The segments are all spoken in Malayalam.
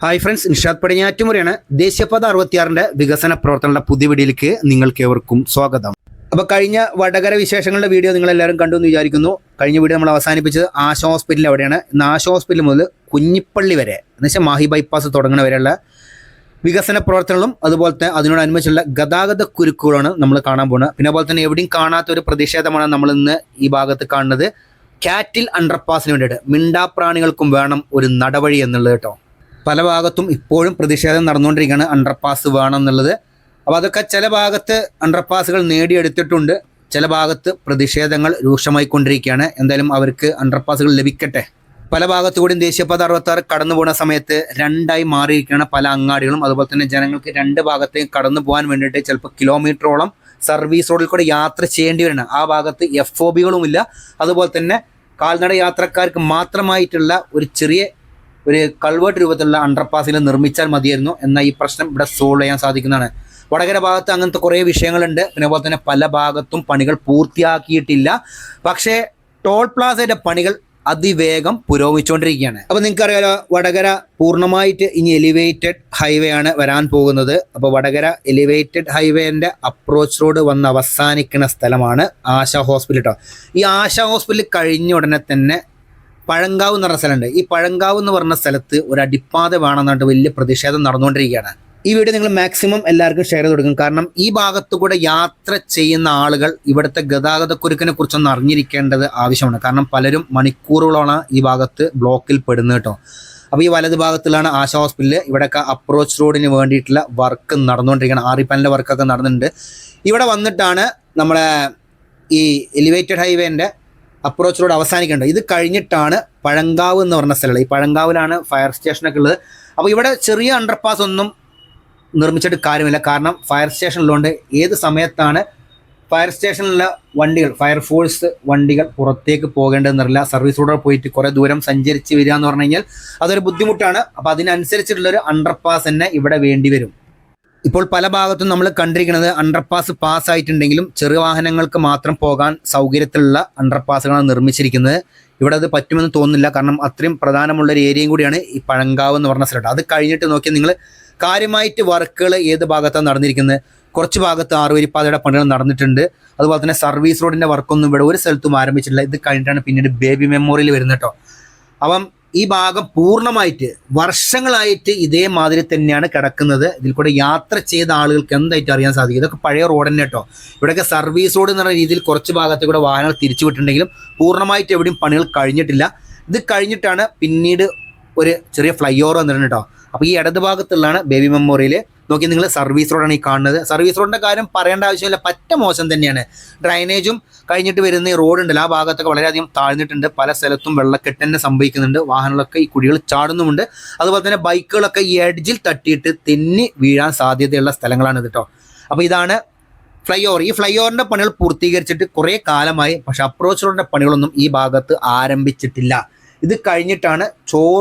Hi friends, Nishad പടിഞ്ഞാറ്റുമുറിയാണ്. ദേശീയപാത 66 വികസന പ്രവർത്തനങ്ങളുടെ പുതിയ വീഡിയോയിലേക്ക് നിങ്ങൾക്ക് ഏവർക്കും സ്വാഗതം. അപ്പോൾ കഴിഞ്ഞ വടകര വിശേഷങ്ങളുടെ വീഡിയോ നിങ്ങളെല്ലാവരും കണ്ടു എന്ന് വിചാരിക്കുന്നു. കഴിഞ്ഞ വീഡിയോ നമ്മൾ അവസാനിപ്പിച്ചത് ആശ ഹോസ്പിറ്റലിൽ അവിടെയാണ്. ഇന്ന് ആശ ഹോസ്പിറ്റൽ മുതൽ കുഞ്ഞിപ്പള്ളി വരെ എന്നുവെച്ചാൽ മാഹി ബൈപ്പാസ് തുടങ്ങുന്ന വരെയുള്ള വികസന പ്രവർത്തനങ്ങളും അതുപോലെ അതിനോടനുബന്ധിച്ചുള്ള ഗതാഗത കുരുക്കുകളാണ് നമ്മൾ കാണാൻ പോകുന്നത്. പിന്നെ അതുപോലെ തന്നെ എവിടെയും കാണാത്ത ഒരു പ്രതിഷേധമാണ് നമ്മൾ ഇന്ന് ഈ ഭാഗത്ത് കാണുന്നത്. കാറ്റിൽ അണ്ടർപാസിന് വേണ്ടിയിട്ട് മിണ്ടാപ്രാണികൾക്കും വേണം ഒരു നടവഴി എന്നുള്ളത് കേട്ടോ. പല ഭാഗത്തും ഇപ്പോഴും പ്രതിഷേധം നടന്നുകൊണ്ടിരിക്കുകയാണ്, അണ്ടർപാസ് വേണം എന്നുള്ളത്. അപ്പോൾ അതൊക്കെ ചില ഭാഗത്ത് അണ്ടർപാസുകൾ നേടിയെടുത്തിട്ടുണ്ട്, ചില ഭാഗത്ത് പ്രതിഷേധങ്ങൾ രൂക്ഷമായിക്കൊണ്ടിരിക്കുകയാണ്. എന്തായാലും അവർക്ക് അണ്ടർപാസുകൾ ലഭിക്കട്ടെ. പല ഭാഗത്തുകൂടിയും ദേശീയപാത 66 കടന്നു പോകുന്ന സമയത്ത് രണ്ടായി മാറിയിരിക്കുകയാണ് പല അങ്ങാടികളും. അതുപോലെ തന്നെ ജനങ്ങൾക്ക് രണ്ട് ഭാഗത്തേക്ക് കടന്നു പോകാൻ വേണ്ടിയിട്ട് ചിലപ്പോൾ കിലോമീറ്ററോളം സർവീസ് റോഡിൽ കൂടെ യാത്ര ചെയ്യേണ്ടി വരണം. ആ ഭാഗത്ത് FOBകളുമില്ല. അതുപോലെ തന്നെ കാൽനട യാത്രക്കാർക്ക് മാത്രമായിട്ടുള്ള ഒരു കൾവേർട്ട് രൂപത്തിലുള്ള അണ്ടർപാസിൽ നിർമ്മിച്ചാൽ മതിയായിരുന്നു. എന്നാൽ ഈ പ്രശ്നം ഇവിടെ സോൾവ് ചെയ്യാൻ സാധിക്കുന്നതാണ്. വടകര ഭാഗത്ത് അങ്ങനത്തെ കുറേ വിഷയങ്ങളുണ്ട്. പിന്നെ അതുപോലെ തന്നെ പല ഭാഗത്തും പണികൾ പൂർത്തിയാക്കിയിട്ടില്ല. പക്ഷേ ടോൾ പ്ലാസയുടെ പണികൾ അതിവേഗം പുരോഗമിച്ചുകൊണ്ടിരിക്കുകയാണ്. അപ്പോൾ നിങ്ങൾക്കറിയാലോ, വടകര പൂർണ്ണമായിട്ട് ഇനി എലിവേറ്റഡ് ഹൈവേ ആണ് വരാൻ പോകുന്നത്. അപ്പോൾ വടകര എലിവേറ്റഡ് ഹൈവേൻ്റെ അപ്രോച്ച് റോഡ് വന്ന് അവസാനിക്കുന്ന സ്ഥലമാണ് ആശ ഹോസ്പിറ്റൽ കേട്ടോ. ഈ ആശ ഹോസ്പിറ്റൽ കഴിഞ്ഞ ഉടനെ തന്നെ പഴങ്കാവ് എന്ന് പറഞ്ഞ സ്ഥലമുണ്ട്. ഈ പഴങ്കാവ് എന്ന് പറഞ്ഞ സ്ഥലത്ത് ഒരു അടിപ്പാത വേണമെന്നിട്ട് വലിയ പ്രതിഷേധം നടന്നുകൊണ്ടിരിക്കുകയാണ്. ഈ വീഡിയോ നിങ്ങൾ മാക്സിമം എല്ലാവർക്കും ഷെയർ ചെയ്ത് കൊടുക്കും. കാരണം ഈ ഭാഗത്തു കൂടെ യാത്ര ചെയ്യുന്ന ആളുകൾ ഇവിടുത്തെ ഗതാഗതക്കുരുക്കിനെ കുറിച്ചൊന്ന് അറിഞ്ഞിരിക്കേണ്ടത് ആവശ്യമാണ്. കാരണം പലരും മണിക്കൂറുകളാണ് ഈ ഭാഗത്ത് ബ്ലോക്കിൽ പെടുന്നത് കേട്ടോ. അപ്പോൾ ഈ വലത് ഭാഗത്തിലാണ് ആശ ഹോസ്പിറ്റൽ. ഇവിടെയൊക്കെ അപ്രോച്ച് റോഡിന് വേണ്ടിയിട്ടുള്ള വർക്ക് നടന്നുകൊണ്ടിരിക്കുകയാണ്. ആറിപ്പാനിൻ്റെ വർക്കൊക്കെ നടന്നിട്ടുണ്ട്. ഇവിടെ വന്നിട്ടാണ് നമ്മളെ ഈ എലിവേറ്റഡ് ഹൈവേൻ്റെ അപ്രോച്ച് റോഡ് അവസാനിക്കേണ്ടത്. ഇത് കഴിഞ്ഞിട്ടാണ് പഴങ്കാവ് എന്ന് പറഞ്ഞ സ്ഥലമുള്ളത്. ഈ പഴങ്കാവിലാണ് ഫയർ സ്റ്റേഷനൊക്കെ ഉള്ളത്. അപ്പോൾ ഇവിടെ ചെറിയ അണ്ടർപാസ് ഒന്നും നിർമ്മിച്ചിട്ട് കാര്യമില്ല. കാരണം ഫയർ സ്റ്റേഷനിലുണ്ട്. ഏത് സമയത്താണ് ഫയർ സ്റ്റേഷനിലുള്ള വണ്ടികൾ, ഫയർഫോഴ്സ് വണ്ടികൾ പുറത്തേക്ക് പോകേണ്ടതെന്നറിയില്ല. സർവീസ് റോഡിൽ പോയിട്ട് കുറേ ദൂരം സഞ്ചരിച്ച് വരിക എന്ന് പറഞ്ഞു കഴിഞ്ഞാൽ അതൊരു ബുദ്ധിമുട്ടാണ്. അപ്പോൾ അതിനനുസരിച്ചിട്ടുള്ളൊരു അണ്ടർപാസ് തന്നെ ഇവിടെ വേണ്ടി വരും. ഇപ്പോൾ പല ഭാഗത്തും നമ്മൾ കണ്ടിരിക്കുന്നത് അണ്ടർപാസ് പാസ്സായിട്ടുണ്ടെങ്കിലും ചെറു വാഹനങ്ങൾക്ക് മാത്രം പോകാൻ സൗകര്യത്തിലുള്ള അണ്ടർപാസുകളാണ് നിർമ്മിച്ചിരിക്കുന്നത്. ഇവിടെ അത് പറ്റുമെന്ന് തോന്നുന്നില്ല. കാരണം അത്രയും പ്രധാനമുള്ളൊരു ഏരിയയും കൂടിയാണ് ഈ പഴങ്കാവ് എന്ന് പറഞ്ഞ സ്ഥലം. അത് കഴിഞ്ഞിട്ട് നോക്കിയാൽ നിങ്ങൾ കാര്യമായിട്ട് വർക്കുകൾ ഏത് ഭാഗത്താണ് നടന്നിരിക്കുന്നത്. കുറച്ച് ഭാഗത്ത് 6 വരിപ്പാതയുടെ പണികൾ നടന്നിട്ടുണ്ട്. അതുപോലെ തന്നെ സർവീസ് റോഡിൻ്റെ വർക്കൊന്നും ഇവിടെ ഒരു സ്ഥലത്തും ആരംഭിച്ചിട്ടില്ല. ഇത് കഴിഞ്ഞിട്ടാണ് പിന്നീട് ബേബി മെമ്മോറിയൽ വരുന്നത് കേട്ടോ. അപ്പം ഈ ഭാഗം പൂർണ്ണമായിട്ട് വർഷങ്ങളായിട്ട് ഇതേമാതിരി തന്നെയാണ് കിടക്കുന്നത്. ഇതിൽ കൂടെ യാത്ര ചെയ്ത ആളുകൾക്ക് എന്തായിട്ട് അറിയാൻ സാധിക്കും. ഇതൊക്കെ പഴയ റോഡ് തന്നെ കേട്ടോ. ഇവിടെയൊക്കെ സർവീസ് റോഡ് എന്ന് പറയുന്ന രീതിയിൽ കുറച്ച് ഭാഗത്ത് കൂടെ വാഹനങ്ങൾ തിരിച്ചു വിട്ടിട്ടുണ്ടെങ്കിലും പൂർണ്ണമായിട്ട് എവിടെയും പണികൾ കഴിഞ്ഞിട്ടില്ല. ഇത് കഴിഞ്ഞിട്ടാണ് പിന്നീട് ഒരു ചെറിയ ഫ്ലൈ ഓവർ വന്നിട്ടുണ്ട് കേട്ടോ. അപ്പോൾ ഈ ഇടത് ഭാഗത്തുള്ളതാണ് ബേബി മെമ്മോറിയൽ. നോക്കി നിങ്ങൾ സർവീസ് റോഡാണ് ഈ കാണുന്നത്. സർവീസ് റോഡിൻ്റെ കാര്യം പറയേണ്ട ആവശ്യമില്ല, പറ്റ മോശം തന്നെയാണ്. ഡ്രൈനേജും കഴിഞ്ഞിട്ട് വരുന്ന ഈ റോഡുണ്ടല്ലോ, ആ ഭാഗത്തൊക്കെ വളരെയധികം താഴ്ന്നിട്ടുണ്ട്. പല സ്ഥലത്തും വെള്ളക്കെട്ട് തന്നെ സംഭവിക്കുന്നുണ്ട്. വാഹനങ്ങളൊക്കെ ഈ കുഴികൾ ചാടുന്നുമുണ്ട്. അതുപോലെ തന്നെ ബൈക്കുകളൊക്കെ ഈ എഡ്ജിൽ തട്ടിയിട്ട് തെന്നി വീഴാൻ സാധ്യതയുള്ള സ്ഥലങ്ങളാണ് കേട്ടോ. അപ്പോൾ ഇതാണ് ഫ്ലൈ ഓവർ. ഈ ഫ്ലൈ ഓവറിൻ്റെ പണികൾ പൂർത്തീകരിച്ചിട്ട് കുറേ കാലമായി. പക്ഷേ അപ്രോച്ച് റോഡിൻ്റെ പണികളൊന്നും ഈ ഭാഗത്ത് ആരംഭിച്ചിട്ടില്ല. ഇത് കഴിഞ്ഞിട്ടാണ്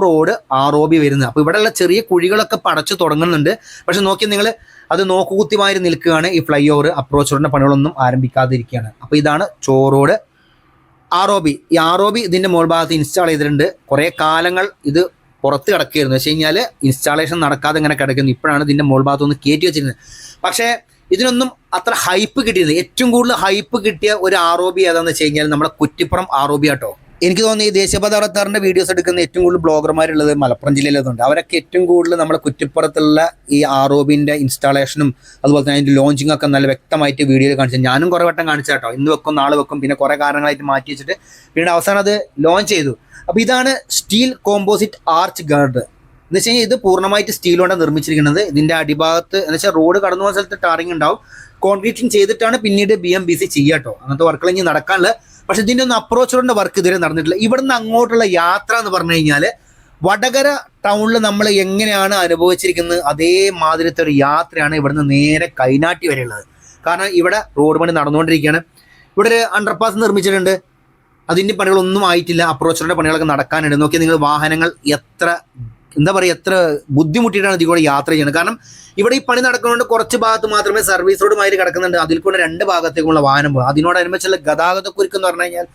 റോഡ് ROB വരുന്നത്. അപ്പോൾ ഇവിടെയുള്ള ചെറിയ കുഴികളൊക്കെ പടച്ചു തുടങ്ങുന്നുണ്ട്. പക്ഷെ നോക്കി നിങ്ങൾ അത് നോക്കുകുത്തിമാരി നിൽക്കുകയാണ്. ഈ ഫ്ലൈ ഓവർ അപ്രോച്ച് റോഡിൻ്റെ പണികളൊന്നും ആരംഭിക്കാതിരിക്കുകയാണ്. അപ്പോൾ ഇതാണ് റോഡ് ROB. ഈ ROB ഇതിൻ്റെ മുകൾ ഭാഗത്ത് ഇൻസ്റ്റാൾ ചെയ്തിട്ടുണ്ട്. കുറേ കാലങ്ങൾ ഇത് പുറത്ത് കിടക്കുകയായിരുന്നു. വെച്ച് കഴിഞ്ഞാൽ ഇൻസ്റ്റാളേഷൻ നടക്കാതെ ഇങ്ങനെ കിടക്കുന്നു. ഇപ്പോഴാണ് ഇതിൻ്റെ മുകൾ ഭാഗത്തൊന്ന് കയറ്റി വെച്ചിരുന്നത്. പക്ഷേ ഇതിനൊന്നും അത്ര ഹൈപ്പ് കിട്ടിയിരുന്നത്. ഏറ്റവും കൂടുതൽ ഹൈപ്പ് കിട്ടിയ ഒരു ROB ഏതാണെന്ന് വെച്ച് കഴിഞ്ഞാൽ നമ്മുടെ കുറ്റിപ്പുറം ROB ആട്ടോ. എനിക്ക് തോന്നുന്നു ഈ ദേശീയപാത 66 വീഡിയോസ് എടുക്കുന്ന ഏറ്റവും കൂടുതൽ ബ്ലോഗർമാരുള്ളത് മലപ്പുറം ജില്ലയിലതുണ്ട്. അവരൊക്കെ ഏറ്റവും കൂടുതൽ നമ്മുടെ കുറ്റിപ്പുറത്തുള്ള ഈ ROBൻ്റെ ഇൻസ്റ്റാളേഷനും അതുപോലെ തന്നെ അതിൻ്റെ ലോഞ്ചിങ് ഒക്കെ നല്ല വ്യക്തമായിട്ട് വീഡിയോയിൽ കാണിച്ചു. ഞാനും കുറേ വട്ടം കാണിച്ചു കേട്ടോ. ഇന്ന് വെക്കും നാളെ വെക്കും, പിന്നെ കുറേ കാരണങ്ങളായിട്ട് മാറ്റി വെച്ചിട്ട് പിന്നീട് അവസാനം അത് ലോഞ്ച് ചെയ്തു. അപ്പോൾ ഇതാണ് സ്റ്റീൽ കോമ്പോസിറ്റ് ആർച്ച് ഗാർഡ് എന്ന് വെച്ച് കഴിഞ്ഞാൽ ഇത് പൂർണ്ണമായിട്ട് സ്റ്റീൽ കൊണ്ടാണ് നിർമ്മിച്ചിരിക്കുന്നത്. ഇതിൻ്റെ അടിഭാഗത്ത് എന്ന് വെച്ചാൽ റോഡ് കടന്നു പോകുന്ന സ്ഥലത്ത് ടാറിങ് ഉണ്ടാവും. കോൺക്രീറ്റിങ് ചെയ്തിട്ടാണ് പിന്നീട് BMBC ചെയ്യുക കേട്ടോ. അങ്ങനത്തെ വർക്കുകൾ ഇനി നടക്കാനുള്ള. പക്ഷെ ഇതിൻ്റെ ഒന്നും അപ്രോച്ച് റോഡിൻ്റെ വർക്ക് ഇതുവരെ നടന്നിട്ടില്ല. ഇവിടുന്ന് അങ്ങോട്ടുള്ള യാത്ര എന്ന് പറഞ്ഞു കഴിഞ്ഞാൽ വടകര ടൗണിൽ നമ്മൾ എങ്ങനെയാണ് അനുഭവിച്ചിരിക്കുന്നത് അതേമാതിരത്തെ ഒരു യാത്രയാണ് ഇവിടുന്ന് നേരെ കൈനാട്ടി വരെയുള്ളത്. കാരണം ഇവിടെ റോഡ് പണി നടന്നുകൊണ്ടിരിക്കുകയാണ്. ഇവിടെ ഒരു അണ്ടർപാസ് നിർമ്മിച്ചിട്ടുണ്ട്. അതിൻ്റെ പണികളൊന്നും ആയിട്ടില്ല. അപ്രോച്ച് റോഡിൻ്റെ പണികളൊക്കെ നടക്കാനുണ്ട്. നോക്കി നിങ്ങൾ വാഹനങ്ങൾ എത്ര എന്താ പറയുക, എത്ര ബുദ്ധിമുട്ടിയിട്ടാണ് ഇതിൽ കൂടെ യാത്ര ചെയ്യുന്നത്. കാരണം ഇവിടെ ഈ പണി നടക്കുന്നതുകൊണ്ട് കുറച്ച് ഭാഗത്ത് മാത്രമേ സർവീസ് റോഡുമായിട്ട് കിടക്കുന്നുണ്ട്, അതിൽ കൂടെ 2 ഭാഗത്തേക്കുള്ള വാഹനം പോകും. അതിനോടനുബന്ധിച്ചുള്ള ഗതാഗതക്കുരുക്ക് എന്ന് പറഞ്ഞു കഴിഞ്ഞാൽ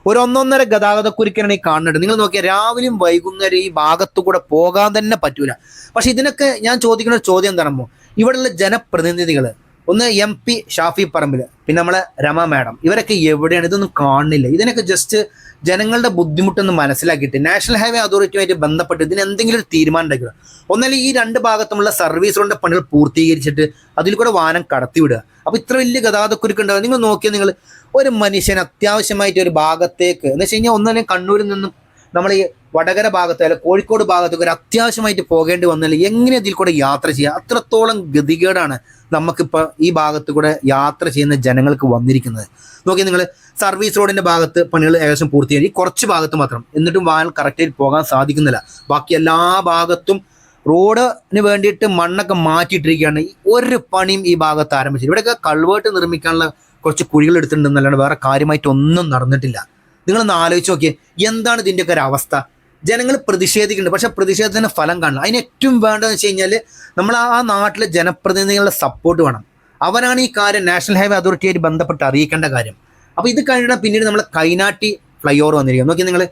ഒരു 1.5 ഗതാഗതക്കുരുക്കാണ് ഈ കാണുന്നത്. നിങ്ങൾ നോക്കിയാൽ രാവിലെയും വൈകുന്നേരം ഈ ഭാഗത്തു കൂടെ പോകാൻ തന്നെ പറ്റൂല. പക്ഷെ ഇതിനൊക്കെ ഞാൻ ചോദിക്കുന്ന ഒരു ചോദ്യം എന്താണെന്നോ, ഇവിടെയുള്ള ജനപ്രതിനിധികൾ, ഒന്ന് MP ഷാഫി പറമ്പിൽ, പിന്നെ നമ്മളെ രമ മാഡം, ഇവരൊക്കെ എവിടെയാണ്? ഇതൊന്നും കാണുന്നില്ല. ഇതിനൊക്കെ ജസ്റ്റ് ജനങ്ങളുടെ ബുദ്ധിമുട്ടൊന്ന് മനസ്സിലാക്കിയിട്ട് നാഷണൽ ഹൈവേ അതോറിറ്റിയുമായിട്ട് ബന്ധപ്പെട്ട് ഇതിന് എന്തെങ്കിലും ഒരു തീരുമാനം ഉണ്ടാക്കുക. ഒന്നല്ല ഈ 2 ഭാഗത്തുമുള്ള സർവീസ് റോഡിന്റെ പണികൾ പൂർത്തീകരിച്ചിട്ട് അതിൽ കൂടെ വാഹനം കടത്തിവിടുക. അപ്പോൾ ഇത്ര വലിയ ഗതാഗതക്കുരുക്ക് ഉണ്ടാകും. നിങ്ങൾ നോക്കിയാൽ നിങ്ങൾ ഒരു മനുഷ്യൻ അത്യാവശ്യമായിട്ട് ഒരു ഭാഗത്തേക്ക് എന്ന് വെച്ച് കഴിഞ്ഞാൽ ഒന്നല്ലെങ്കിൽ കണ്ണൂരിൽ നിന്നും നമ്മൾ ഈ വടകര ഭാഗത്ത് അല്ല കോഴിക്കോട് ഭാഗത്തേക്ക് ഒരു അത്യാവശ്യമായിട്ട് പോകേണ്ടി വന്നാൽ എങ്ങനെ ഇതിൽ കൂടെ യാത്ര ചെയ്യുക? അത്രത്തോളം ഗതികേടാണ് നമുക്കിപ്പോൾ ഈ ഭാഗത്ത് കൂടെ യാത്ര ചെയ്യുന്ന ജനങ്ങൾക്ക് വന്നിരിക്കുന്നത്. നോക്കി നിങ്ങൾ, സർവീസ് റോഡിന്റെ ഭാഗത്ത് പണികൾ ഏകദേശം പൂർത്തിയായി, കുറച്ച് ഭാഗത്ത് മാത്രം, എന്നിട്ടും വാഹനം കറക്റ്റായിട്ട് പോകാൻ സാധിക്കുന്നില്ല. ബാക്കി എല്ലാ ഭാഗത്തും റോഡിന് വേണ്ടിയിട്ട് മണ്ണൊക്കെ മാറ്റിയിട്ടിരിക്കുകയാണ്. ഒരു പണിയും ഈ ഭാഗത്ത് ആരംഭിച്ചില്ല. ഇവിടെയൊക്കെ കൾവേർട്ട് നിർമ്മിക്കാനുള്ള കുറച്ച് കുഴികൾ എടുത്തിട്ടുണ്ടെന്നല്ലാണ്ട് വേറെ കാര്യമായിട്ടൊന്നും നടന്നിട്ടില്ല. നിങ്ങളൊന്ന് ആലോചിച്ച് നോക്കിയേ, എന്താണ് ഇതിൻ്റെയൊക്കെ ഒരു അവസ്ഥ? ജനങ്ങൾ പ്രതിഷേധിക്കുന്നുണ്ട്, പക്ഷെ പ്രതിഷേധത്തിന് ഫലം കാണില്ല. അതിന് ഏറ്റവും വേണ്ടതെന്ന് വെച്ച് കഴിഞ്ഞാൽ നമ്മൾ ആ നാട്ടിലെ ജനപ്രതിനിധികളുടെ സപ്പോർട്ട് വേണം. അവരാണ് ഈ കാര്യം നാഷണൽ ഹൈവേ അതോറിറ്റിയായിട്ട് ബന്ധപ്പെട്ട് അറിയിക്കേണ്ട കാര്യം. അപ്പോൾ ഇത് കഴിഞ്ഞാൽ പിന്നീട് നമ്മൾ കൈനാട്ടി ഫ്ലൈ ഓവർ വന്നിരിക്കുക. നോക്കി നിങ്ങൾ,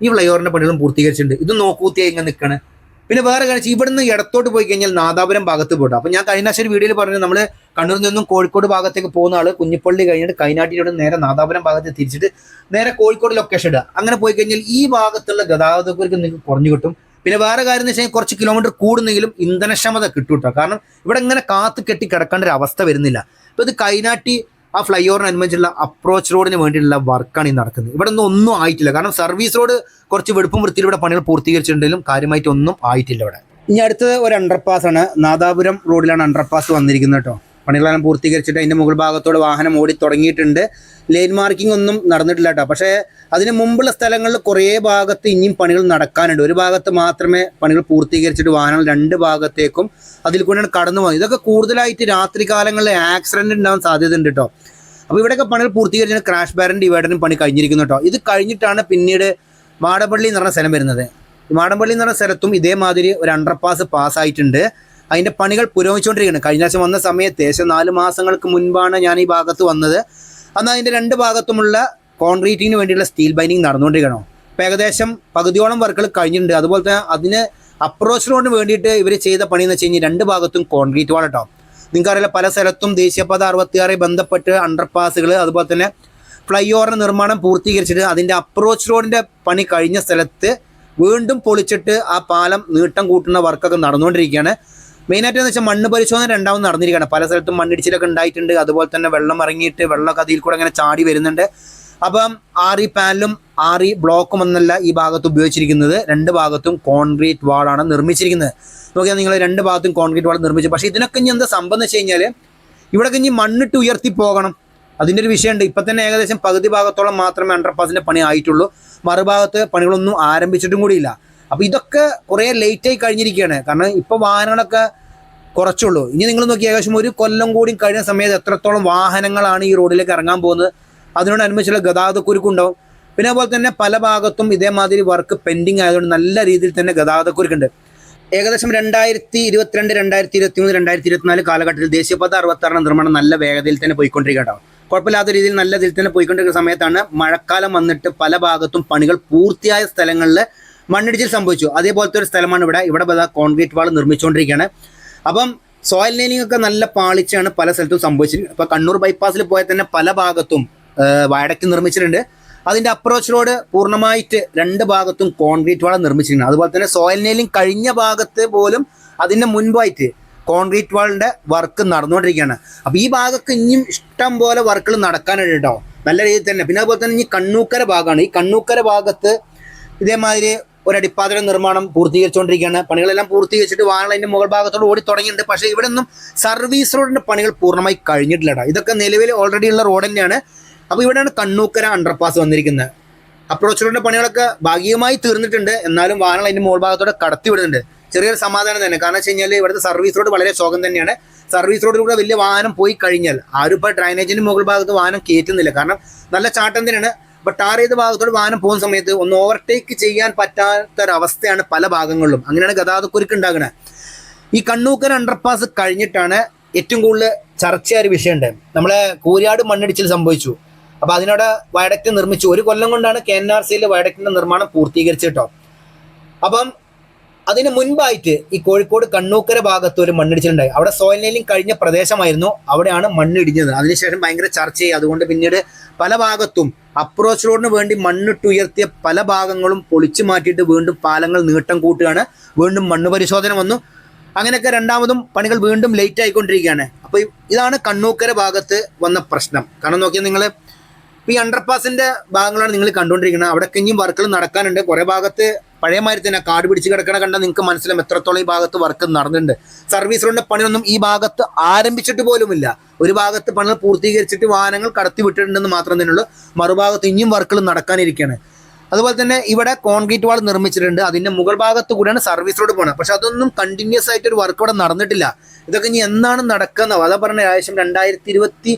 ഈ ഫ്ലൈ ഓവറിൻ്റെ പണികളും പൂർത്തീകരിച്ചിട്ടുണ്ട്. ഇത് നോക്കൂത്തിയായി ഇങ്ങനെ നിൽക്കുകയാണ്. പിന്നെ വേറെ കാര്യം, ഇവിടുന്ന് ഇടത്തോട്ട് പോയി കഴിഞ്ഞാൽ നാദാപുരം ഭാഗത്ത് പോയിട്ട്, അപ്പോൾ ഞാൻ കഴിഞ്ഞ ഒരു വീഡിയോയിൽ പറഞ്ഞു, നമ്മൾ കണ്ണൂരിൽ നിന്നും കോഴിക്കോട് ഭാഗത്തേക്ക് പോകുന്ന ആൾ കുഞ്ഞിപ്പള്ളി കഴിഞ്ഞിട്ട് കൈനാട്ടിയുടെ നേരെ നാദാപുരം ഭാഗത്ത് തിരിച്ചിട്ട് നേരെ കോഴിക്കോട് ലൊക്കേഷൻ ഇടുക. അങ്ങനെ പോയി കഴിഞ്ഞാൽ ഈ ഭാഗത്തുള്ള ഗതാഗതക്കുരുക്ക് നിങ്ങൾക്ക് കുറഞ്ഞു കിട്ടും. പിന്നെ വേറെ കാര്യം എന്ന് വെച്ച് കഴിഞ്ഞാൽ കുറച്ച് കിലോമീറ്റർ കൂടുന്നെങ്കിലും ഇന്ധനക്ഷമത കിട്ടും കേട്ടോ. കാരണം ഇവിടെ ഇങ്ങനെ കാത്ത് കെട്ടി കിടക്കേണ്ട ഒരു അവസ്ഥ വരുന്നില്ല. ഇപ്പോൾ ഇത് കൈനാട്ടി ആ ഫ്ലൈ ഓവറിനനുബന്ധിച്ചുള്ള അപ്രോച്ച് റോഡിന് വേണ്ടിയിട്ടുള്ള വർക്കാണ് ഈ നടക്കുന്നത്. ഇവിടെ ഒന്നും ആയിട്ടില്ല. കാരണം സർവീസ് റോഡ് കുറച്ച് വെടുപ്പും വൃത്തിയിൽ ഇവിടെ പണികൾ പൂർത്തീകരിച്ചിട്ടുണ്ടെങ്കിലും കാര്യമായിട്ടൊന്നും ആയിട്ടില്ല ഇവിടെ. ഇനി അടുത്തത് ഒരു അണ്ടർപാസ് ആണ്. നാദാപുരം റോഡിലാണ് അണ്ടർപാസ് വന്നിരിക്കുന്നത് കേട്ടോ. പണികളെല്ലാം പൂർത്തീകരിച്ചിട്ട് അതിൻ്റെ മുകൾ ഭാഗത്തോടെ വാഹനം ഓടി തുടങ്ങിയിട്ടുണ്ട്. ലൈൻ മാർക്കിംഗ് ഒന്നും നടന്നിട്ടില്ല കേട്ടോ. പക്ഷേ അതിന് മുമ്പുള്ള സ്ഥലങ്ങളിൽ കുറേ ഭാഗത്ത് ഇനിയും പണികൾ നടക്കാനുണ്ട്. ഒരു ഭാഗത്ത് മാത്രമേ പണികൾ പൂർത്തീകരിച്ചിട്ട് വാഹനങ്ങൾ 2 ഭാഗത്തേക്കും അതിൽ കൂടെയാണ് കടന്നു പോകുന്നത്. ഇതൊക്കെ കൂടുതലായിട്ട് രാത്രി കാലങ്ങളിൽ ആക്സിഡൻറ്റ് ഉണ്ടാകാൻ സാധ്യത ഉണ്ട് കേട്ടോ. അപ്പോൾ ഇവിടെയൊക്കെ പണികൾ പൂർത്തീകരിച്ചിട്ട് ക്രാഷ് ബാരൻ ഡിവൈഡറിനും പണി കഴിഞ്ഞിരിക്കുന്നു കേട്ടോ. ഇത് കഴിഞ്ഞിട്ടാണ് പിന്നീട് മാടമ്പള്ളി എന്ന് പറഞ്ഞ സ്ഥലം വരുന്നത്. മാടമ്പള്ളി എന്ന് പറഞ്ഞ സ്ഥലത്തും ഇതേമാതിരി ഒരു അണ്ടർപാസ് പാസ്സായിട്ടുണ്ട്. അതിൻ്റെ പണികൾ പുരോഗമിച്ചുകൊണ്ടിരിക്കുകയാണ്. കഴിഞ്ഞ ആഴ്ച വന്ന സമയത്ത് ഏകദേശം 4 മാസങ്ങൾക്ക് മുൻപാണ് ഞാൻ ഈ ഭാഗത്ത് വന്നത്. അന്ന് അതിൻ്റെ 2 ഭാഗത്തുമുള്ള കോൺക്രീറ്റിങ്ങിന് വേണ്ടിയുള്ള സ്റ്റീൽ ബൈൻഡിങ് നടന്നുകൊണ്ടിരിക്കണോ. ഇപ്പോൾ ഏകദേശം പകുതിയോളം വർക്കുകൾ കഴിഞ്ഞിട്ടുണ്ട്. അതുപോലെ തന്നെ അതിന് അപ്രോച്ച് റോഡിന് വേണ്ടിയിട്ട് ഇവർ ചെയ്ത പണിയെന്ന് വെച്ച് കഴിഞ്ഞാൽ 2 ഭാഗത്തും കോൺക്രീറ്റ് വാൾ കേട്ടോ. നിങ്ങൾക്കറിയില്ല, പല സ്ഥലത്തും ദേശീയപാത 66 ബന്ധപ്പെട്ട് അണ്ടർപാസുകൾ അതുപോലെ തന്നെ ഫ്ലൈ ഓവറിൻ്റെ നിർമ്മാണം പൂർത്തീകരിച്ചിട്ട് അതിൻ്റെ അപ്രോച്ച് റോഡിൻ്റെ പണി കഴിഞ്ഞ സ്ഥലത്ത് വീണ്ടും പൊളിച്ചിട്ട് ആ പാലം നീട്ടം കൂട്ടുന്ന വർക്കൊക്കെ നടന്നുകൊണ്ടിരിക്കുകയാണ്. മെയിനായിട്ട് എന്ന് വെച്ചാൽ മണ്ണ് പരിശോധന രണ്ടാമത് നടന്നിരിക്കുകയാണ്. പല സ്ഥലത്തും മണ്ണിടിച്ചിലൊക്കെ ഉണ്ടായിട്ടുണ്ട്. അതുപോലെ തന്നെ വെള്ളം ഇറങ്ങിയിട്ട് വെള്ളമൊക്കെ അതിൽ കൂടെ അങ്ങനെ ചാടി വരുന്നുണ്ട്. അപ്പം RE പാനലും RE ബ്ലോക്കും എന്നല്ല ഈ ഭാഗത്ത് ഉപയോഗിച്ചിരിക്കുന്നത്. 2 ഭാഗത്തും കോൺക്രീറ്റ് വാളാണ് നിർമ്മിച്ചിരിക്കുന്നത്. നോക്കിയാൽ നിങ്ങൾ 2 ഭാഗത്തും കോൺക്രീറ്റ് വാൾ നിർമ്മിച്ചു. പക്ഷേ ഇതിനൊക്കെ ഇനി എന്താ സംഭവം എന്ന് വെച്ച് കഴിഞ്ഞാൽ ഇവിടെയൊക്കെ ഇനി മണ്ണിട്ട് ഉയർത്തി പോകണം. അതിൻ്റെ ഒരു വിഷയമുണ്ട്. ഇപ്പം തന്നെ ഏകദേശം പകുതി ഭാഗത്തോളം മാത്രമേ അണ്ടർപാസിൻ്റെ പണി ആയിട്ടുള്ളൂ. മറുഭാഗത്ത് പണികളൊന്നും ആരംഭിച്ചിട്ടും കൂടിയില്ല. അപ്പോൾ ഇതൊക്കെ കുറേ ലേറ്റായി കഴിഞ്ഞിരിക്കുകയാണ്. കാരണം ഇപ്പോൾ വാഹനങ്ങളൊക്കെ കുറച്ചുള്ളൂ. ഇനി നിങ്ങൾ നോക്കി ഏകദേശം 1 കൊല്ലം കൂടി കഴിഞ്ഞ സമയത്ത് എത്രത്തോളം വാഹനങ്ങളാണ് ഈ റോഡിലേക്ക് ഇറങ്ങാൻ പോകുന്നത്. അതിനോടനുബന്ധിച്ചുള്ള ഗതാഗതക്കുരുക്കുണ്ടാവും. പിന്നെ അതുപോലെ തന്നെ പല ഭാഗത്തും ഇതേമാതിരി വർക്ക് പെൻഡിങ് ആയതുകൊണ്ട് നല്ല രീതിയിൽ തന്നെ ഗതാഗതക്കുരുക്കുണ്ട്. ഏകദേശം 2022, 2023, 2024 കാലഘട്ടത്തിൽ ദേശീയപാത 66 നിർമ്മാണം നല്ല വേഗതയിൽ തന്നെ പോയിക്കൊണ്ടിരിക്കുകയാണ്. കുഴപ്പമില്ലാത്ത രീതിയിൽ നല്ല ഇതിൽ തന്നെ പോയിക്കൊണ്ടിരിക്കുന്ന സമയത്താണ് മഴക്കാലം വന്നിട്ട് പല ഭാഗത്തും പണികൾ പൂർത്തിയായ സ്ഥലങ്ങളിൽ മണ്ണിടിച്ചിൽ സംഭവിച്ചു. അതേപോലത്തെ ഒരു സ്ഥലമാണ് ഇവിടെ കോൺക്രീറ്റ് വാൾ നിർമ്മിച്ചുകൊണ്ടിരിക്കുകയാണ്. അപ്പം സോയിൽ ലൈനിങ് ഒക്കെ നല്ല പാളിച്ചാണ് പല സ്ഥലത്തും സംഭവിച്ചിരിക്കുന്നത്. ഇപ്പോൾ കണ്ണൂർ ബൈപ്പാസിൽ പോയാൽ തന്നെ പല ഭാഗത്തും വയഡക്റ്റ് നിർമ്മിച്ചിട്ടുണ്ട്. അതിൻ്റെ അപ്രോച്ച് റോഡ് പൂർണ്ണമായിട്ട് 2 ഭാഗത്തും കോൺക്രീറ്റ് വാൾ നിർമ്മിച്ചിട്ടുണ്ട്. അതുപോലെ തന്നെ സോയിൽ നെയിലിംഗ് കഴിഞ്ഞ ഭാഗത്ത് പോലും അതിൻ്റെ മുൻപായിട്ട് കോൺക്രീറ്റ് വാളിൻ്റെ വർക്ക് നടന്നുകൊണ്ടിരിക്കുകയാണ്. അപ്പോൾ ഈ ഭാഗത്ത് ഇനിയും ഇഷ്ടം പോലെ വർക്കുകൾ നടക്കാനുണ്ട് കേട്ടോ, നല്ല രീതിയിൽ തന്നെ. പിന്നെ അതുപോലെ തന്നെ ഇനി കണ്ണൂക്കര ഭാഗമാണ്. ഈ കണ്ണൂക്കര ഭാഗത്ത് ഇതേമാതിരി ഒരു അടിപ്പാതയുടെ നിർമ്മാണം പൂർത്തീകരിച്ചുകൊണ്ടിരിക്കുകയാണ്. പണികളെല്ലാം പൂർത്തീകരിച്ചിട്ട് വാഹനം അതിൻ്റെ മുകൾ ഭാഗത്തോട് ഓടി തുടങ്ങിയിട്ടുണ്ട്. പക്ഷേ ഇവിടെ ഒന്നും സർവീസ് റോഡിൻ്റെ പണികൾ പൂർണ്ണമായി കഴിഞ്ഞിട്ടില്ല. ഇതൊക്കെ നിലവിൽ ഓൾറെഡി ഉള്ള റോഡ് തന്നെയാണ്. അപ്പോൾ ഇവിടെയാണ് കണ്ണൂക്കര അണ്ടർപാസ് വന്നിരിക്കുന്നത്. അപ്രോച്ച് റോഡിൻ്റെ പണികളൊക്കെ ഭാഗികമായി തീർന്നിട്ടുണ്ട്. എന്നാലും വാഹനം അതിൻ്റെ മുകൾ ഭാഗത്തോടെ കടത്തി വിടുന്നുണ്ട്. ചെറിയൊരു സമാധാനം തന്നെ. കാരണം വെച്ച് കഴിഞ്ഞാൽ ഇവിടുത്തെ സർവീസ് റോഡ് വളരെ ശോകം തന്നെയാണ്. സർവീസ് റോഡിലൂടെ വലിയ വാഹനം പോയി കഴിഞ്ഞാൽ ആരും ഇപ്പോൾ ഡ്രൈനേജിൻ്റെ മുകൾ ഭാഗത്ത് വാഹനം കയറ്റുന്നില്ല. കാരണം നല്ല ചാട്ടം തന്നെയാണ്. അപ്പോൾ ടാർ ചെയ്ത ഭാഗത്തോട് വാഹനം പോകുന്ന സമയത്ത് ഒന്ന് ഓവർടേക്ക് ചെയ്യാൻ പറ്റാത്തൊരവസ്ഥയാണ് പല ഭാഗങ്ങളിലും. അങ്ങനെയാണ് ഗതാഗതക്കുരുക്ക് ഉണ്ടാകുന്നത്. ഈ കണ്ണൂക്കര അണ്ടർപാസ് കഴിഞ്ഞിട്ടാണ് ഏറ്റവും കൂടുതൽ ചർച്ചയായ ഒരു വിഷയമുണ്ട്. നമ്മളെ കൂരിയാട് മണ്ണിടിച്ചിൽ സംഭവിച്ചു. അപ്പോൾ അതിനോട് വയഡക്റ്റ് നിർമ്മിച്ചു. 1 കൊല്ലം കൊണ്ടാണ് KNRCയിൽ വയഡക്റ്റിൻ്റെ നിർമ്മാണം പൂർത്തീകരിച്ചു കേട്ടോ. അപ്പം അതിന് മുൻപായിട്ട് ഈ കോഴിക്കോട് കണ്ണൂക്കര ഭാഗത്ത് ഒരു മണ്ണിടിച്ചിലുണ്ടായി. അവിടെ സോയിൽ നെയിലിംഗ് കഴിഞ്ഞ പ്രദേശമായിരുന്നു. അവിടെയാണ് മണ്ണിടിഞ്ഞത്. അതിനുശേഷം ഭയങ്കര ചർച്ചയായി. അതുകൊണ്ട് പിന്നീട് പല ഭാഗത്തും അപ്രോച്ച് റോഡിന് വേണ്ടി മണ്ണിട്ടുയർത്തിയ പല ഭാഗങ്ങളും പൊളിച്ചു മാറ്റിയിട്ട് വീണ്ടും പാലങ്ങൾ നീട്ടം കൂട്ടുകയാണ്. വീണ്ടും മണ്ണ് പരിശോധന വന്നു. അങ്ങനെയൊക്കെ രണ്ടാമതും പണികൾ വീണ്ടും ലേറ്റ് ആയിക്കൊണ്ടിരിക്കുകയാണ്. അപ്പോൾ ഇതാണ് കണ്ണൂക്കര ഭാഗത്ത് വന്ന പ്രശ്നം. കാരണം നോക്കിയാൽ നിങ്ങൾ ഈ അണ്ടർപാസിൻ്റെ ഭാഗങ്ങളാണ് നിങ്ങൾ കണ്ടുകൊണ്ടിരിക്കുന്നത്. അവിടെയൊക്കെ ഇനിയും വർക്കുകൾ നടക്കാനുണ്ട്. കുറേ ഭാഗത്ത് പഴയമാതിരി തന്നെ കാട് പിടിച്ച് കിടക്കണ കണ്ടാൽ നിങ്ങൾക്ക് മനസ്സിലാവും എത്രത്തോളം ഈ ഭാഗത്ത് വർക്ക് നടന്നിട്ടുണ്ട്. സർവീസ് റോഡിൻ്റെ പണിയൊന്നും ഈ ഭാഗത്ത് ആരംഭിച്ചിട്ട് പോലുമില്ല. ഒരു ഭാഗത്ത് പണികൾ പൂർത്തീകരിച്ചിട്ട് വാഹനങ്ങൾ കടത്തി വിട്ടിട്ടുണ്ടെന്ന് മാത്രം തന്നെയുള്ളൂ. മറുഭാഗത്ത് ഇനിയും വർക്കുകൾ നടക്കാനിരിക്കുകയാണ്. അതുപോലെ തന്നെ ഇവിടെ കോൺക്രീറ്റ് വാൾ നിർമ്മിച്ചിട്ടുണ്ട്. അതിൻ്റെ മുകൾ ഭാഗത്ത് കൂടെയാണ് സർവീസ് റോഡ് പോകുന്നത്. പക്ഷെ അതൊന്നും കണ്ടിന്യൂസ് ആയിട്ടൊരു വർക്ക് ഇവിടെ നടന്നിട്ടില്ല. ഇതൊക്കെ ഇനി എന്നാണ് നടക്കുന്നത്? അതാ പറഞ്ഞ ഏകദേശം 2026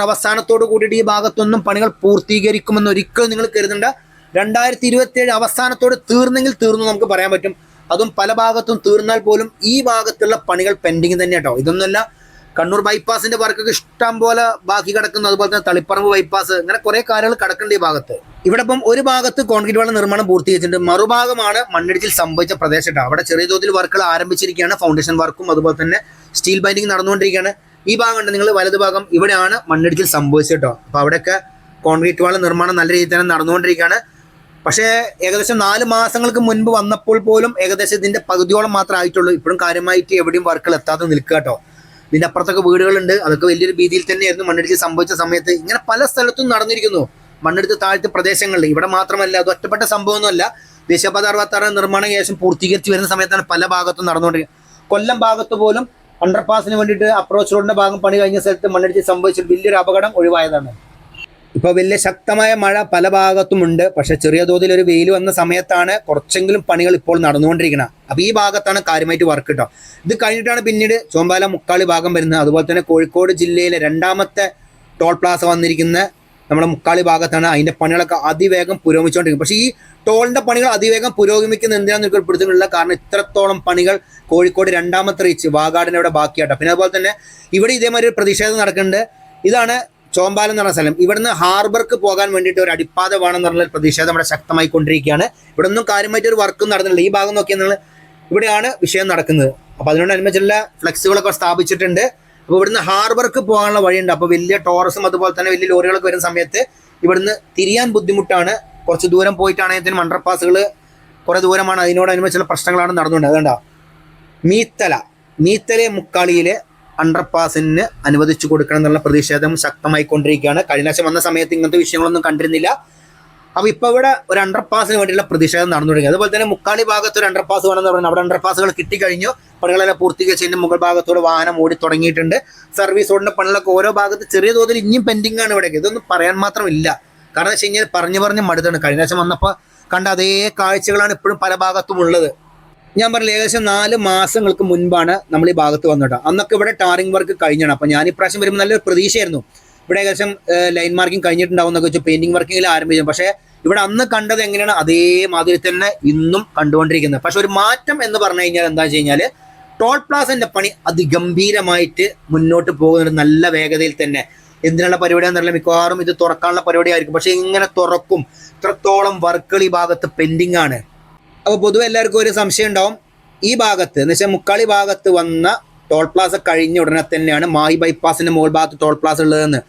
അവസാനത്തോട് കൂടിയിട്ട് ഈ ഭാഗത്തൊന്നും പണികൾ പൂർത്തീകരിക്കുമെന്ന് ഒരിക്കലും നിങ്ങൾ കരുതണ്ട. 2027 അവസാനത്തോട് തീർന്നെങ്കിൽ തീർന്നു നമുക്ക് പറയാൻ പറ്റും. അതും പല ഭാഗത്തും തീർന്നാൽ പോലും ഈ ഭാഗത്തുള്ള പണികൾ പെൻഡിങ് തന്നെ കേട്ടോ. ഇതൊന്നുമല്ല, കണ്ണൂർ ബൈപ്പാസിന്റെ വർക്കൊക്കെ ഇഷ്ടം പോലെ ബാക്കി കിടക്കുന്നു. അതുപോലെ തന്നെ തളിപ്പറമ്പ് ബൈപ്പാസ്, ഇങ്ങനെ കുറെ കാര്യങ്ങൾ കിടക്കുന്നുണ്ട് ഈ ഭാഗത്ത്. ഇവിടെ ഇപ്പം ഒരു ഭാഗത്ത് കോൺക്രീറ്റ് വാൾ നിർമ്മാണം പൂർത്തീകരിച്ചിട്ടുണ്ട്. മറുഭാഗമാണ് മണ്ണിടിച്ചിൽ സംഭവിച്ച പ്രദേശം. അവിടെ ചെറിയ തോതിൽ വർക്കുകൾ ആരംഭിച്ചിരിക്കുകയാണ്. ഫൗണ്ടേഷൻ വർക്കും അതുപോലെ തന്നെ സ്റ്റീൽ ബൈൻഡിങ് നടന്നുകൊണ്ടിരിക്കുകയാണ്. ഈ ഭാഗം ഉണ്ട് നിങ്ങൾ വലത് ഭാഗം, ഇവിടെയാണ് മണ്ണിടിച്ചിൽ സംഭവിച്ചത് കേട്ടോ. അപ്പോൾ അവിടെയൊക്കെ കോൺക്രീറ്റ് വാൾ നിർമ്മാണം നല്ല രീതിയിൽ തന്നെ നടന്നുകൊണ്ടിരിക്കുകയാണ്. പക്ഷേ ഏകദേശം 4 മാസങ്ങൾക്ക് മുൻപ് വന്നപ്പോൾ പോലും ഏകദേശം ഇതിന്റെ പകുതിയോളം മാത്രമേ ആയിട്ടുള്ളൂ. ഇപ്പോഴും കാര്യമായിട്ട് എവിടെയും വർക്കുകൾ എത്താതെ നിൽക്കുക കേട്ടോ. ഇതിൻ്റെ അപ്പുറത്തൊക്കെ വീടുകളുണ്ട്. അതൊക്കെ വലിയൊരു ഭീതിയിൽ തന്നെയായിരുന്നു മണ്ണിടിച്ചിൽ സംഭവിച്ച സമയത്ത്. ഇങ്ങനെ പല സ്ഥലത്തും നടന്നിരിക്കുന്നു മണ്ണെടുത്ത് താഴ്ത്ത പ്രദേശങ്ങളിൽ. ഇവിടെ മാത്രമല്ല, അത് ഒറ്റപ്പെട്ട സംഭവമൊന്നുമല്ല. ദേശീയപാത 66 നിർമ്മാണം ശേഷം പൂർത്തീകരിച്ച് വരുന്ന സമയത്താണ് പല ഭാഗത്തും നടന്നുകൊണ്ടിരിക്കുന്നത്. കൊല്ലം ഭാഗത്ത് പോലും അണ്ടർപാസിന് വേണ്ടിയിട്ട് അപ്രോച്ച് റോഡിന്റെ ഭാഗം പണി കഴിഞ്ഞ സ്ഥലത്ത് മണ്ണിടിച്ചിൽ സംഭവിച്ചിട്ട് വലിയൊരു അപകടം ഒഴിവായതാണ്. ഇപ്പോൾ വലിയ ശക്തമായ മഴ പല ഭാഗത്തുമുണ്ട്. പക്ഷേ ചെറിയ തോതിൽ ഒരു വെയിൽ വന്ന സമയത്താണ് കുറച്ചെങ്കിലും പണികൾ ഇപ്പോൾ നടന്നുകൊണ്ടിരിക്കുന്നത്. അപ്പോൾ ഈ ഭാഗത്താണ് കാര്യമായിട്ട് വർക്ക് കേട്ടോ. ഇത് കഴിഞ്ഞിട്ടാണ് പിന്നീട് ചോമ്പാല മുക്കാളി ഭാഗം വരുന്നത്. അതുപോലെ തന്നെ കോഴിക്കോട് ജില്ലയിലെ 2ാമത്തെ ടോൾ പ്ലാസ വന്നിരിക്കുന്ന നമ്മുടെ മുക്കാളി ഭാഗത്താണ്. അതിൻ്റെ പണികളൊക്കെ അതിവേഗം പുരോഗമിച്ചുകൊണ്ടിരിക്കും. പക്ഷേ ഈ ടോളിൻ്റെ പണികൾ അതിവേഗം പുരോഗമിക്കുന്ന എന്തിനാണെന്ന് എനിക്ക് പിടുത്തമില്ല. കാരണം ഇത്രത്തോളം പണികൾ കോഴിക്കോട് 2ാമത്തെ റീച്ച് വാഗാടിൻ്റെ അവിടെ ബാക്കിയാട്ടോ. പിന്നെ അതുപോലെ തന്നെ ഇവിടെ ഇതേമാതിരി ഒരു പ്രതിഷേധം നടക്കുന്നുണ്ട്. ഇതാണ് ചോമ്പാലം എന്ന് പറഞ്ഞ സ്ഥലം. ഇവിടുന്ന് ഹാർബർക്ക് പോകാൻ വേണ്ടിയിട്ട് ഒരു അടിപ്പാത വേണമെന്ന് പറഞ്ഞ പ്രതിഷേധം ഇവിടെ ശക്തമായി കൊണ്ടിരിക്കുകയാണ്. ഇവിടെ ഒന്നും കാര്യമായിട്ട് ഒരു വർക്കും നടന്നില്ല. ഈ ഭാഗം നോക്കിയാൽ നിങ്ങൾ ഇവിടെയാണ് വിഷയം നടക്കുന്നത്. അപ്പോൾ അതിനോടനുബന്ധിച്ചുള്ള ഫ്ലെക്സുകളൊക്കെ സ്ഥാപിച്ചിട്ടുണ്ട്. അപ്പോൾ ഇവിടുന്ന് ഹാർബർക്ക് പോകാനുള്ള വഴിയുണ്ട്. അപ്പോൾ വലിയ ടോറസും അതുപോലെ തന്നെ വലിയ ലോറികളൊക്കെ വരുന്ന സമയത്ത് ഇവിടുന്ന് തിരിയാൻ ബുദ്ധിമുട്ടാണ്. കുറച്ച് ദൂരം പോയിട്ടാണെങ്കിൽ അണ്ടർപാസുകൾ കുറേ ദൂരമാണ്. അതിനോടനുബന്ധിച്ചുള്ള പ്രശ്നങ്ങളാണ് നടന്നുകൊണ്ട്. അതുകൊണ്ടാ മീത്തലെ മുക്കാളിയിലെ അണ്ടർപാസിന് അനുവദിച്ചു കൊടുക്കണം എന്നുള്ള പ്രതിഷേധം ശക്തമായിക്കൊണ്ടിരിക്കുകയാണ്. കഴിഞ്ഞ ആഴ്ച വന്ന സമയത്ത് ഇങ്ങനത്തെ വിഷയങ്ങളൊന്നും കണ്ടിരുന്നില്ല. അപ്പോൾ ഇപ്പോൾ ഇവിടെ ഒരു അണ്ടർപാസിന് വേണ്ടിയുള്ള പ്രതിഷേധം നടന്നുകൊണ്ടിരിക്കുക. അതുപോലെ തന്നെ മുക്കാളി ഭാഗത്ത് ഒരു അണ്ടർപാസ് വേണമെന്ന് പറഞ്ഞാൽ അവിടെ അണ്ടർപാസുകൾ കിട്ടിക്കഴിഞ്ഞു. പണികളെല്ലാം പൂർത്തീകരിച്ചതിൻ്റെ മുകൾ ഭാഗത്തോട് വാഹനം ഓടി തുടങ്ങിയിട്ടുണ്ട്. സർവീസ് റോഡിൻ്റെ പണികളൊക്കെ ഓരോ ഭാഗത്ത് ചെറിയ തോതിൽ ഇനിയും പെൻഡിങ് ആണ് ഇവിടേക്ക്. ഇതൊന്നും പറയാൻ മാത്രമില്ല. കാരണം വെച്ച് കഴിഞ്ഞാൽ പറഞ്ഞ് മടുത്താണ്. കഴിഞ്ഞ ആഴ്ച വന്നപ്പോൾ കണ്ട അതേ കാഴ്ചകളാണ് ഇപ്പോഴും പല ഭാഗത്തും ഉള്ളത്. ഞാൻ പറഞ്ഞില്ല, ഏകദേശം 4 മാസങ്ങൾക്ക് മുൻപാണ് നമ്മൾ ഈ ഭാഗത്ത് വന്നിട്ട്. അന്നൊക്കെ ഇവിടെ ടാറിംഗ് വർക്ക് കഴിഞ്ഞാണ്. അപ്പോൾ ഞാൻ ഇപ്രാവശ്യം വരുമ്പോൾ നല്ലൊരു പ്രതീക്ഷയായിരുന്നു. ഇവിടെ ഏകദേശം ലൈൻ മാർക്കിംഗ് കഴിഞ്ഞിട്ടുണ്ടാവും എന്നൊക്കെ വെച്ചാൽ പെയിന്റിംഗ് വർക്കിങ്ങിൽ ആരംഭിച്ചു. പക്ഷേ ഇവിടെ അന്ന് കണ്ടത് എങ്ങനെയാണ് അതേമാതിരി തന്നെ ഇന്നും കണ്ടുകൊണ്ടിരിക്കുന്നത്. പക്ഷെ ഒരു മാറ്റം എന്ന് പറഞ്ഞു കഴിഞ്ഞാൽ എന്താ വെച്ച് കഴിഞ്ഞാൽ ടോൾ പ്ലാസന്റെ പണി അതിഗംഭീരമായിട്ട് മുന്നോട്ട് പോകുന്നുണ്ട്, നല്ല വേഗതയിൽ തന്നെ. എന്തിനുള്ള പരിപാടിയാണെന്നറിയില്ല, മിക്കവാറും ഇത് തുറക്കാനുള്ള പരിപാടിയായിരിക്കും. പക്ഷെ ഇങ്ങനെ തുറക്കും, ഇത്രത്തോളം വർക്കുകൾ ഈ ഭാഗത്ത് പെൻഡിങ് ആണ്. അപ്പോൾ പൊതുവെ എല്ലാവർക്കും ഒരു സംശയം ഉണ്ടാവും, ഈ ഭാഗത്ത് എന്ന് വെച്ചാൽ മുക്കാളി ഭാഗത്ത് വന്ന ടോൾ പ്ലാസ കഴിഞ്ഞ ഉടനെ തന്നെയാണ് മാഹി ബൈപ്പാസിൻ്റെ മുകൾ ഭാഗത്ത് ടോൾ പ്ലാസ ഉള്ളതെന്ന്.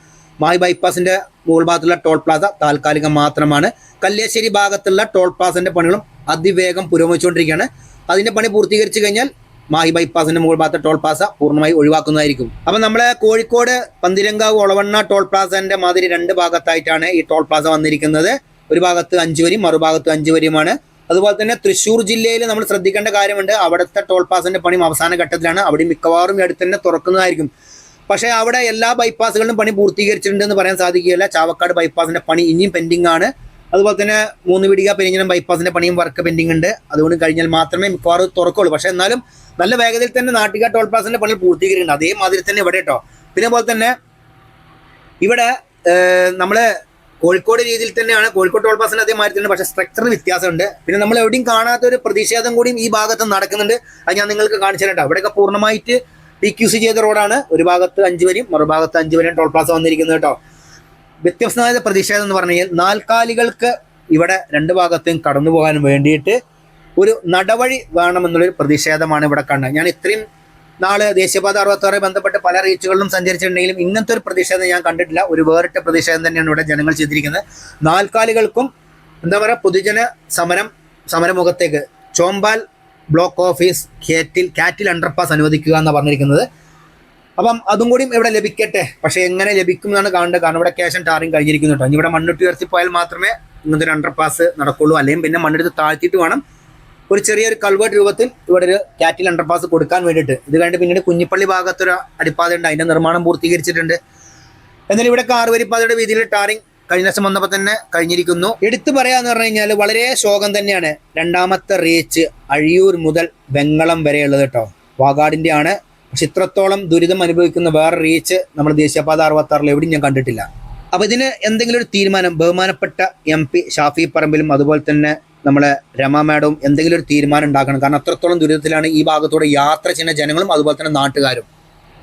മാഹി ബൈപ്പാസിൻ്റെ മുകൾ ഭാഗത്തുള്ള ടോൾ പ്ലാസ താൽക്കാലികം മാത്രമാണ്. കല്യാശ്ശേരി ഭാഗത്തുള്ള ടോൾ പ്ലാസൻ്റെ പണികളും അതിവേഗം പുരോഗമിച്ചുകൊണ്ടിരിക്കുകയാണ്. അതിൻ്റെ പണി പൂർത്തീകരിച്ച് കഴിഞ്ഞാൽ മാഹി ബൈപ്പാസിൻ്റെ മുകൾ ഭാഗത്തെ ടോൾ പ്ലാസ പൂർണ്ണമായി ഒഴിവാക്കുന്നതായിരിക്കും. അപ്പം നമ്മളെ കോഴിക്കോട് പന്തിരങ്കാവ് ഒളവണ്ണ ടോൾ പ്ലാസൻ്റെ മാതിരി 2 ഭാഗത്തായിട്ടാണ് ഈ ടോൾ പ്ലാസ വന്നിരിക്കുന്നത്. ഒരു ഭാഗത്ത് 5 വരിയും മറുഭാഗത്ത് 5 വരിയുമാണ്. അതുപോലെ തന്നെ തൃശ്ശൂർ ജില്ലയിൽ നമ്മൾ ശ്രദ്ധിക്കേണ്ട കാര്യമുണ്ട്, അവിടുത്തെ ടോൾ പ്ലാസൻ്റെ പണി അവസാന ഘട്ടത്തിലാണ്. അവിടെ മിക്കവാറും അടുത്ത് തന്നെ തുറക്കുന്നതായിരിക്കും. പക്ഷേ അവിടെ എല്ലാ ബൈപ്പാസുകളിലും പണി പൂർത്തീകരിച്ചിട്ടുണ്ടെന്ന് പറയാൻ സാധിക്കുകയില്ല. ചാവക്കാട് ബൈപ്പാസിൻ്റെ പണി ഇനിയും പെൻഡിങ് ആണ്. അതുപോലെ തന്നെ 3 വിടിക പെരിഞ്ഞനം ബൈപ്പാസിൻ്റെ പണിയും വർക്ക് പെൻഡിങ് ഉണ്ട്. അതുകൊണ്ട് കഴിഞ്ഞാൽ മാത്രമേ മിക്കവാറും തുറക്കുള്ളൂ. പക്ഷേ എന്നാലും നല്ല വേഗതയിൽ തന്നെ നാട്ടിക ടോൾ പ്ലാസൻ്റെ പണി പൂർത്തീകരിക്കുന്നുണ്ട്. അതേമാതിരി തന്നെ ഇവിടെ കേട്ടോ. പിന്നെ പോലെ തന്നെ ഇവിടെ നമ്മൾ കോഴിക്കോട് രീതിയിൽ തന്നെയാണ്. കോഴിക്കോട് ടോൾ പാസിന് അതേമാതിരി തന്നെ, പക്ഷേ സ്ട്രക്ചറിന് വ്യത്യാസമുണ്ട്. പിന്നെ നമ്മൾ എവിടെയും കാണാത്ത ഒരു പ്രതിഷേധം കൂടിയും ഈ ഭാഗത്ത് നടക്കുന്നുണ്ട്. അത് ഞാൻ നിങ്ങൾക്ക് കാണിച്ചു തരാം. ഇവിടെയൊക്കെ പൂർണ്ണമായിട്ട് PQC ചെയ്ത റോഡാണ്. ഒരു ഭാഗത്ത് 5 വരെയും മറുഭാഗത്ത് 5 വരെയും ടോൾ പ്ലാസ വന്നിരിക്കുന്നത് കേട്ടോ. വ്യത്യസ്തമായ പ്രതിഷേധം എന്ന് പറഞ്ഞു കഴിഞ്ഞാൽ നാൽക്കാലികൾക്ക് ഇവിടെ 2 ഭാഗത്തും കടന്നു പോകാൻ വേണ്ടിയിട്ട് ഒരു നടവഴി വേണമെന്നുള്ളൊരു പ്രതിഷേധമാണ് ഇവിടെ കണ്ടത്. ഞാൻ ഇത്രയും നാള് ദേശീയപാത 66 ബന്ധപ്പെട്ട് പല റീച്ചുകളിലും സഞ്ചരിച്ചിട്ടുണ്ടെങ്കിലും ഇങ്ങനത്തെ ഒരു പ്രതിഷേധം ഞാൻ കണ്ടിട്ടില്ല. ഒരു വേറിട്ട പ്രതിഷേധം തന്നെയാണ് ഇവിടെ ജനങ്ങൾ ചെയ്തിരിക്കുന്നത്. നാൽക്കാലികൾക്കും എന്താ പറയുക, പൊതുജന സമരമുഖത്തേക്ക് ചോമ്പാൽ ബ്ലോക്ക് ഓഫീസ് കാറ്റിൽ അണ്ടർപാസ് അനുവദിക്കുക എന്നാണ് പറഞ്ഞിരിക്കുന്നത്. അപ്പം അതും കൂടിയും ഇവിടെ ലഭിക്കട്ടെ. പക്ഷേ എങ്ങനെ ലഭിക്കും എന്നാണ് കാണേണ്ടത്. കാരണം ഇവിടെ ക്യാഷ് ആൻഡ് ടാറിങ് കഴിഞ്ഞിരിക്കുന്നു കേട്ടോ. ഇനി ഇവിടെ മണ്ണിട്ട് ഉയർത്തിപ്പോയാൽ മാത്രമേ ഇങ്ങനത്തെ ഒരു അണ്ടർപാസ് നടക്കുള്ളൂ. അല്ലെങ്കിൽ പിന്നെ മണ്ണെടുത്ത് താഴ്ത്തിയിട്ട് വേണം ഒരു ചെറിയൊരു കൾവേർട്ട് രൂപത്തിൽ ഇവിടെ ഒരു കാറ്റിൽ അണ്ടർപാസ് കൊടുക്കാൻ വേണ്ടിയിട്ട്. ഇത് കഴിഞ്ഞിട്ട് പിന്നീട് കുഞ്ഞിപ്പള്ളി ഭാഗത്തൊരു അടിപ്പാത ഉണ്ട്, അതിൻ്റെ നിർമ്മാണം പൂർത്തീകരിച്ചിട്ടുണ്ട്. എന്നാൽ ഇവിടെ 6 വരിപ്പാതയുടെ വീതിയിൽ ടാറിങ് കഴിഞ്ഞ ദിവസം വന്നപ്പോൾ തന്നെ കഴിഞ്ഞിരിക്കുന്നു. എടുത്തു പറയാന്ന് പറഞ്ഞു കഴിഞ്ഞാൽ വളരെ ശോകം തന്നെയാണ്. 2ാമത്തെ റീച്ച് അഴിയൂർ മുതൽ വെങ്ങളം വരെയുള്ളത് കേട്ടോ. വാഗാടിൻ്റെ ആണ്. പക്ഷെ ഇത്രത്തോളം ദുരിതം അനുഭവിക്കുന്ന വേറെ റീച്ച് നമ്മൾ ദേശീയപാത 66 എവിടെയും ഞാൻ കണ്ടിട്ടില്ല. അപ്പോൾ ഇതിന് എന്തെങ്കിലും ഒരു തീരുമാനം ബഹുമാനപ്പെട്ട MP ഷാഫി പറമ്പിലും അതുപോലെ തന്നെ നമ്മളെ രമ മാഡവും എന്തെങ്കിലും ഒരു തീരുമാനം ഉണ്ടാക്കണം. കാരണം അത്രത്തോളം ദുരിതത്തിലാണ് ഈ ഭാഗത്തൂടെ യാത്ര ചെയ്യുന്ന ജനങ്ങളും അതുപോലെ തന്നെ നാട്ടുകാരും.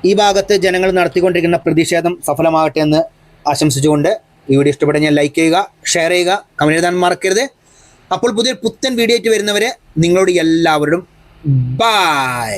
ഈ ഭാഗത്ത് ജനങ്ങൾ നടത്തിക്കൊണ്ടിരിക്കുന്ന പ്രതിഷേധം സഫലമാകട്ടെ എന്ന് ആശംസിച്ചുകൊണ്ട് ഈ വീഡിയോ ഇഷ്ടപ്പെട്ട ഞാൻ ലൈക്ക് ചെയ്യുക, ഷെയർ ചെയ്യുക, കമന്റ് എഴുതാൻ മറക്കരുത്. അപ്പോൾ പുതിയൊരു പുത്തൻ വീഡിയോ ആയിട്ട് വരുന്നവരെ നിങ്ങളോട് എല്ലാവരോടും ബൈ.